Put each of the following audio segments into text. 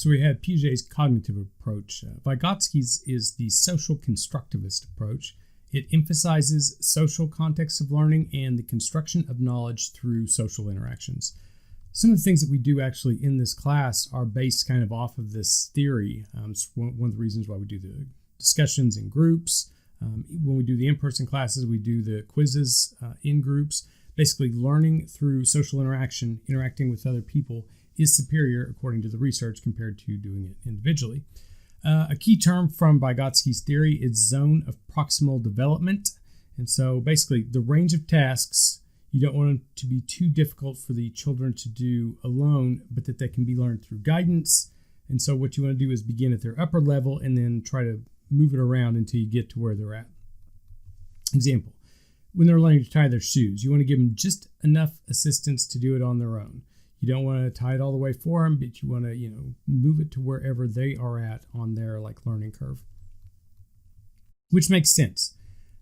So we had Piaget's cognitive approach. Vygotsky's is the social constructivist approach. It emphasizes social context of learning and the construction of knowledge through social interactions. Some of the things that we do actually in this class are based kind of off of this theory. It's one of the reasons why we do the discussions in groups. When we do the in-person classes, we do the quizzes in groups. Basically, learning through social interaction, interacting with other people, is superior according to the research compared to doing it individually. A key term from Vygotsky's theory is zone of proximal development. And so basically, the range of tasks, you don't want them to be too difficult for the children to do alone, but that they can be learned through guidance. And so what you want to do is begin at their upper level and then try to move it around until you get to where they're at. Example, when they're learning to tie their shoes, you want to give them just enough assistance to do it on their own. You don't want to tie it all the way for them, but you want to, move it to wherever they are at on their learning curve, which makes sense.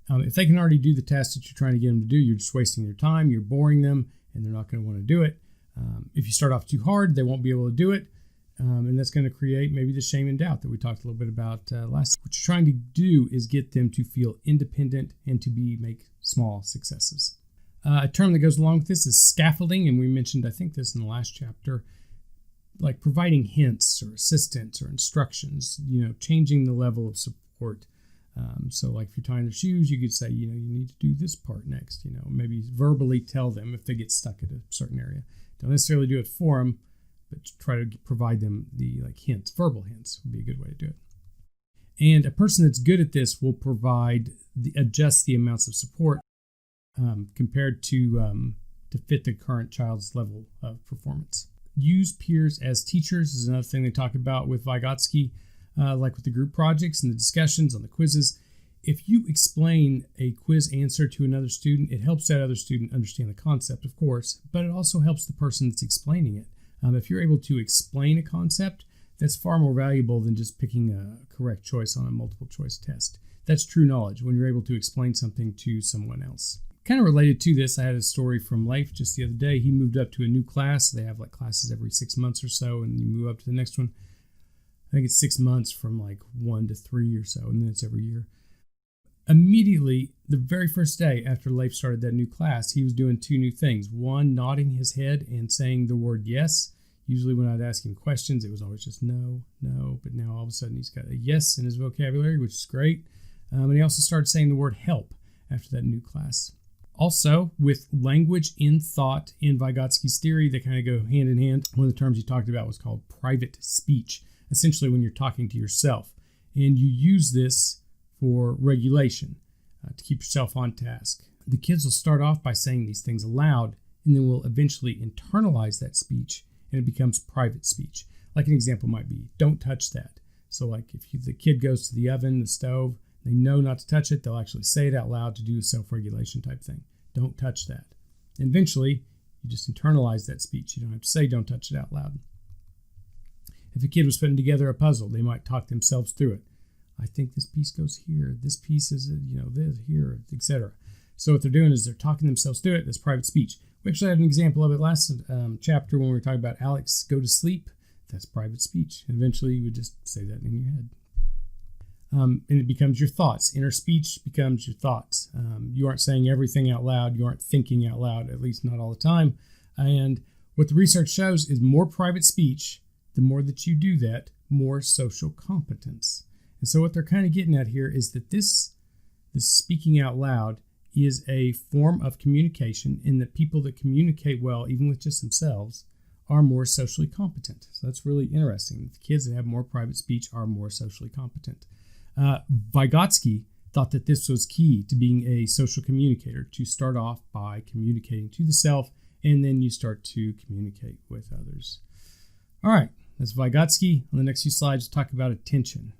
If they can already do the task that you're trying to get them to do, you're just wasting their time, you're boring them, and they're not going to want to do it. If you start off too hard, they won't be able to do it, and that's going to create maybe the shame and doubt that we talked a little bit about last. What you're trying to do is get them to feel independent and to make small successes. A term that goes along with this is scaffolding, and we mentioned, I think, this in the last chapter, like providing hints or assistance or instructions, changing the level of support. So like if you're tying their shoes, you could say, you need to do this part next, maybe verbally tell them if they get stuck at a certain area. Don't necessarily do it for them, but try to provide them the hints, verbal hints would be a good way to do it. And a person that's good at this will adjust the amounts of support compared to fit the current child's level of performance. Use peers as teachers is another thing they talk about with Vygotsky, like with the group projects and the discussions on the quizzes. If you explain a quiz answer to another student, it helps that other student understand the concept, of course, but it also helps the person that's explaining it. If you're able to explain a concept, that's far more valuable than just picking a correct choice on a multiple choice test. That's true knowledge when you're able to explain something to someone else. Kind of related to this, I had a story from Leif just the other day. He moved up to a new class. They have classes every 6 months or so, and you move up to the next one. I think it's 6 months from 1 to 3 or so, and then it's every year. Immediately, the very first day after Leif started that new class, he was doing 2 new things. One, nodding his head and saying the word yes. Usually when I'd ask him questions, it was always just no, but now all of a sudden he's got a yes in his vocabulary, which is great. And he also started saying the word help after that new class. Also, with language in thought in Vygotsky's theory, they kind of go hand in hand. One of the terms he talked about was called private speech, essentially when you're talking to yourself. And you use this for regulation to keep yourself on task. The kids will start off by saying these things aloud, and then will eventually internalize that speech, and it becomes private speech. Like an example might be, don't touch that. So the kid goes to the oven, the stove, they know not to touch it, they'll actually say it out loud to do a self-regulation type thing. Don't touch that. And eventually, you just internalize that speech. You don't have to say don't touch it out loud. If a kid was putting together a puzzle, they might talk themselves through it. I think this piece goes here, this piece is, this here, etc. So what they're doing is they're talking themselves through it. That's private speech. We actually had an example of it last chapter when we were talking about Alex, go to sleep. That's private speech. And eventually you would just say that in your head. And it becomes your thoughts. Inner speech becomes your thoughts. You aren't saying everything out loud. You aren't thinking out loud, at least not all the time. And what the research shows is more private speech, the more that you do that, more social competence. And so what they're kind of getting at here is that this speaking out loud is a form of communication, in that people that communicate well, even with just themselves, are more socially competent. So that's really interesting. The kids that have more private speech are more socially competent. Vygotsky thought that this was key to being a social communicator, to start off by communicating to the self, and then you start to communicate with others. All right, that's Vygotsky. On the next few slides, we'll talk about attention.